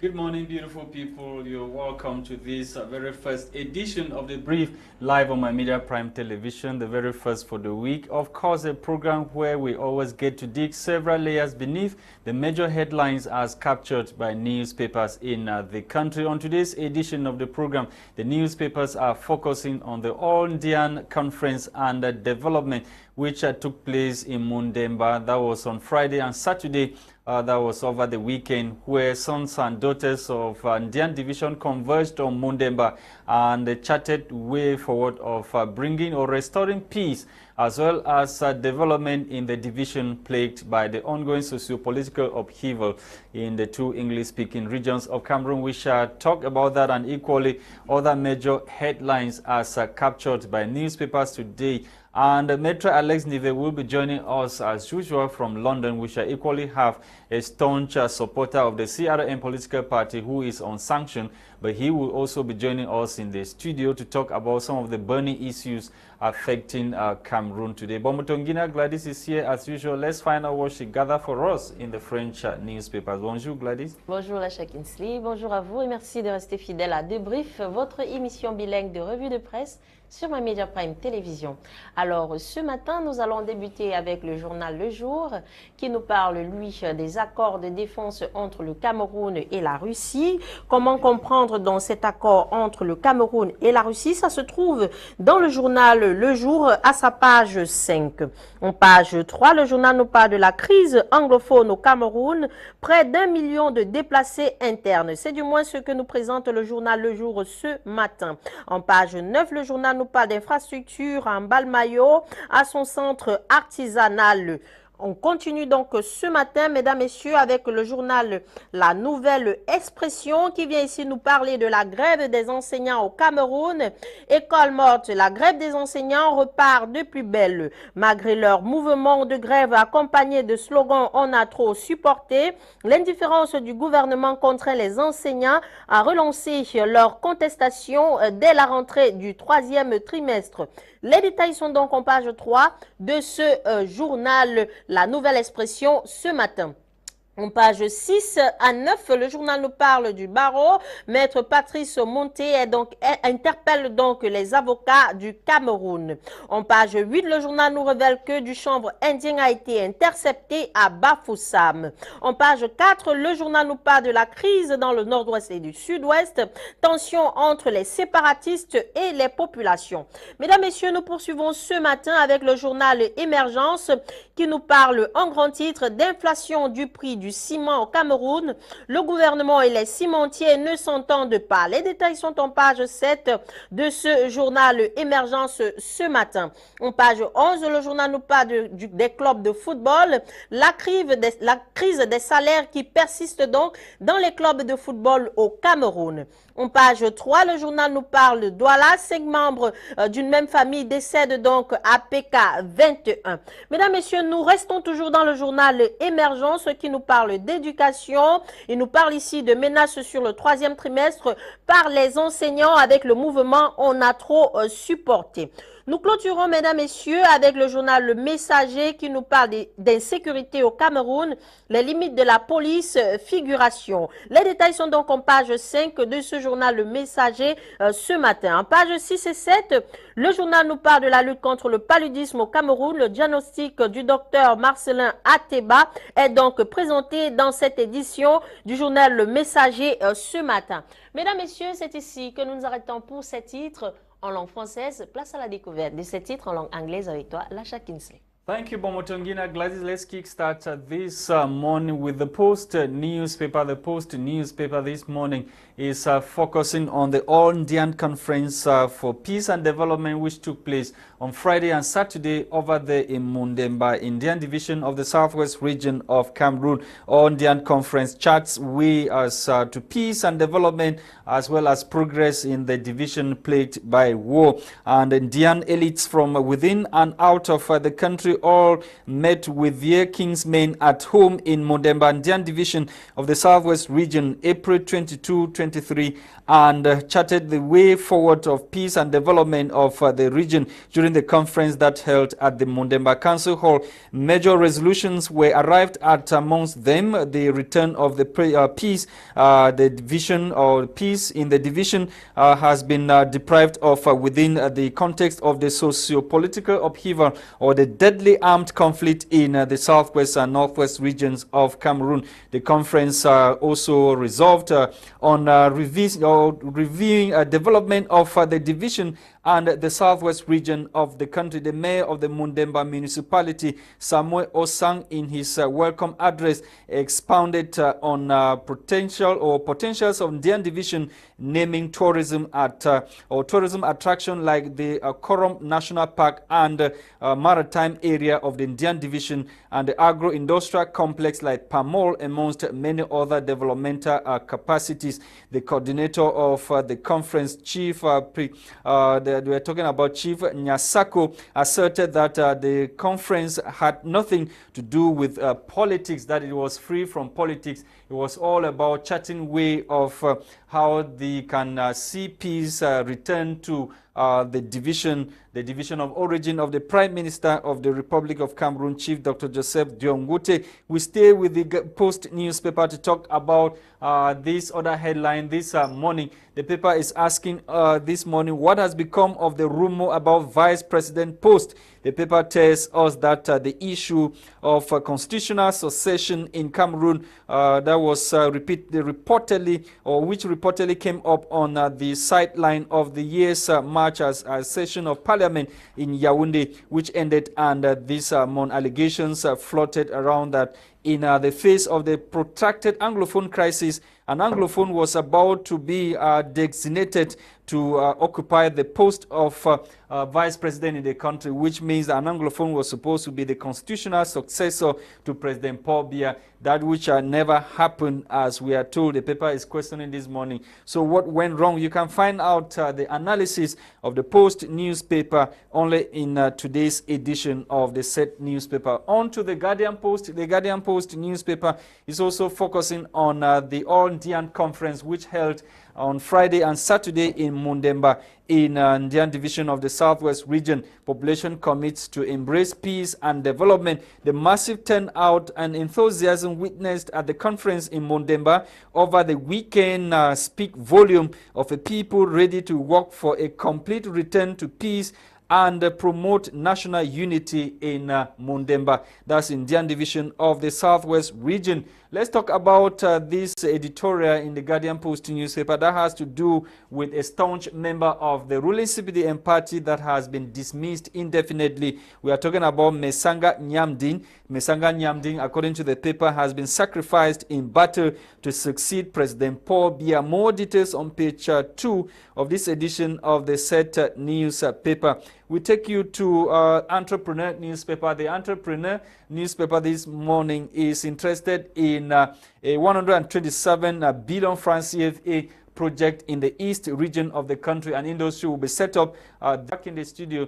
Good morning, beautiful people. You're welcome to this very first edition of The Brief, live on my Media Prime Television, the very first for the week. Of course, a program where we always get to dig several layers beneath the major headlines as captured by newspapers in the country. On today's edition of the program, the newspapers are focusing on the All-Indian Conference and development, which took place in Mundemba. That was on Friday and Saturday. That was over the weekend, where sons and daughters of Ndian division converged on Mundemba and charted way forward of bringing or restoring peace, as well as development in the division plagued by the ongoing socio-political upheaval in the two English-speaking regions of Cameroon. We shall talk about that and equally other major headlines as captured by newspapers today. And Metro Alex Ndive will be joining us as usual from London. We shall equally have a staunch supporter of the CRM political party who is on sanction, but he will also be joining us in the studio to talk about some of the burning issues affecting Cameroon today. Bomotonguina, Glwadys is here as usual. Let's find out what she gathered for us in the French newspapers. Bonjour Glwadys. Bonjour Lasha. Bonjour à vous et merci de rester fidèle à Debrief, votre émission bilingue de revue de presse sur ma Media Prime Télévision. Alors, ce matin, nous allons débuter avec le journal Le Jour, qui nous parle, lui, des accords de défense entre le Cameroun et la Russie. Comment comprendre dans cet accord entre le Cameroun et la Russie? Ça se trouve dans le journal Le Jour, à sa page 5. En page 3, le journal nous parle de la crise anglophone au Cameroun, près d'1 million de déplacés internes. C'est du moins ce que nous présente le journal Le Jour ce matin. En page 9, le journal nous parle d'infrastructures en Balmayo à son centre artisanal. On continue donc ce matin, mesdames, messieurs, avec le journal La Nouvelle Expression qui vient ici nous parler de la grève des enseignants au Cameroun. École morte, la grève des enseignants repart de plus belle. Malgré leur mouvement de grève accompagné de slogans « On a trop supporté », l'indifférence du gouvernement contraint les enseignants à relancer leur contestation dès la rentrée du 3e trimestre. Les détails sont donc en page 3 de ce journal La Nouvelle Expression ce matin. En page 6 à 9, le journal nous parle du barreau. Maître Patrice Monté interpelle donc les avocats du Cameroun. En page 8, le journal nous révèle que du chanvre indien a été intercepté à Bafoussam. En page 4, le journal nous parle de la crise dans le nord-ouest et du sud-ouest. Tension entre les séparatistes et les populations. Mesdames, Messieurs, nous poursuivons ce matin avec le journal Émergence qui nous parle en grand titre d'inflation du prix du ciment au Cameroun. Le gouvernement et les cimentiers ne s'entendent pas. Les détails sont en page 7 de ce journal Émergence ce matin. En page 11, le journal nous parle des clubs de football, la crise des salaires qui persiste donc dans les clubs de football au Cameroun. En page 3, le journal nous parle de Douala. 5 membres d'une même famille décèdent donc à PK 21. Mesdames, Messieurs, nous restons toujours dans le journal Émergence qui nous parle d'éducation. Il nous parle ici de menaces sur le 3e trimestre par les enseignants avec le mouvement On a trop supporté. Nous clôturons, mesdames, messieurs, avec le journal Le Messager qui nous parle d'insécurité au Cameroun, les limites de la police, figuration. Les détails sont donc en page 5 de ce journal Le Messager ce matin. En page 6 et 7, le journal nous parle de la lutte contre le paludisme au Cameroun. Le diagnostic du docteur Marcelin Ateba est donc présenté dans cette édition du journal Le Messager ce matin. Mesdames, messieurs, c'est ici que nous nous arrêtons pour ces titres en langue française. Place à la découverte de ces titres en langue anglaise avec toi, Lasha. Thank you, Bomotonguina. Glwadys, let's kickstart this morning with the Post newspaper. The Post newspaper this morning is focusing on the All-Indian Conference for Peace and Development, which took place on Friday and Saturday over there in Mundemba, Indian division of the southwest region of Cameroon. All-Indian Conference charts way as to peace and development, as well as progress in the division plagued by war. And Indian elites from within and out of the country all met with their kinsmen at home in Mondemba Ndian Division of the Southwest Region, April 22-23, and charted the way forward of peace and development of the region during the conference that held at the Mondemba Council Hall. Major resolutions were arrived at, amongst them the return of the peace. The division or peace in the division has been deprived of within the context of the socio-political upheaval or the deadly armed conflict in the southwest and northwest regions of Cameroon. The conference also resolved on reviewing development of the division and the southwest region of the country. The mayor of the Mondemba municipality, Samuel Osang, in his welcome address, expounded on potentials of Ndian division, naming tourism or tourism attraction like the Korom National Park and maritime area of the Ndian division and the agro-industrial complex like Pamol, amongst many other developmental capacities. The coordinator of the conference, Chief we are talking about Chief Nyasako, asserted that the conference had nothing to do with politics, that it was free from politics. It was all about charting way of how they can see peace return to the division of origin of the Prime Minister of the Republic of Cameroon, Chief Dr. Joseph Diongute. We stay with the Post newspaper to talk about this other headline this morning. The paper is asking this morning, what has become of the rumor about Vice President post? The paper tells us that the issue of constitutional succession in Cameroon that was reportedly came up on the sideline of the year's March as session of Parliament in Yaoundé, which ended, and these allegations floated around that in the face of the protracted Anglophone crisis, an Anglophone was about to be designated to occupy the post of vice president in the country, which means an Anglophone was supposed to be the constitutional successor to President Paul Biya, that which never happened, as we are told. The paper is questioning this morning. So what went wrong? You can find out the analysis of the Post newspaper only in today's edition of the said newspaper. On to the Guardian Post. The Guardian Post newspaper is also focusing on the All Ndian Conference, which held on Friday and Saturday in Mondemba in Ndian division of the Southwest region. Population commits to embrace peace and development. The massive turnout and enthusiasm witnessed at the conference in Mondemba over the weekend speak volume of a people ready to work for a complete return to peace and promote national unity in Mondemba. That's in Ndian division of the Southwest region. Let's talk about this editorial in the Guardian Post newspaper that has to do with a staunch member of the ruling CPDM party that has been dismissed indefinitely. We are talking about Mesanga Nyamdin. Mesanga Nyamdin, according to the paper, has been sacrificed in battle to succeed President Paul Biya. More details on page 2 of this edition of the said newspaper. We take you to Entrepreneur newspaper. The Entrepreneur newspaper this morning is interested in a 127 billion francs CFA project in the east region of the country. An industry will be set up. Back in the studio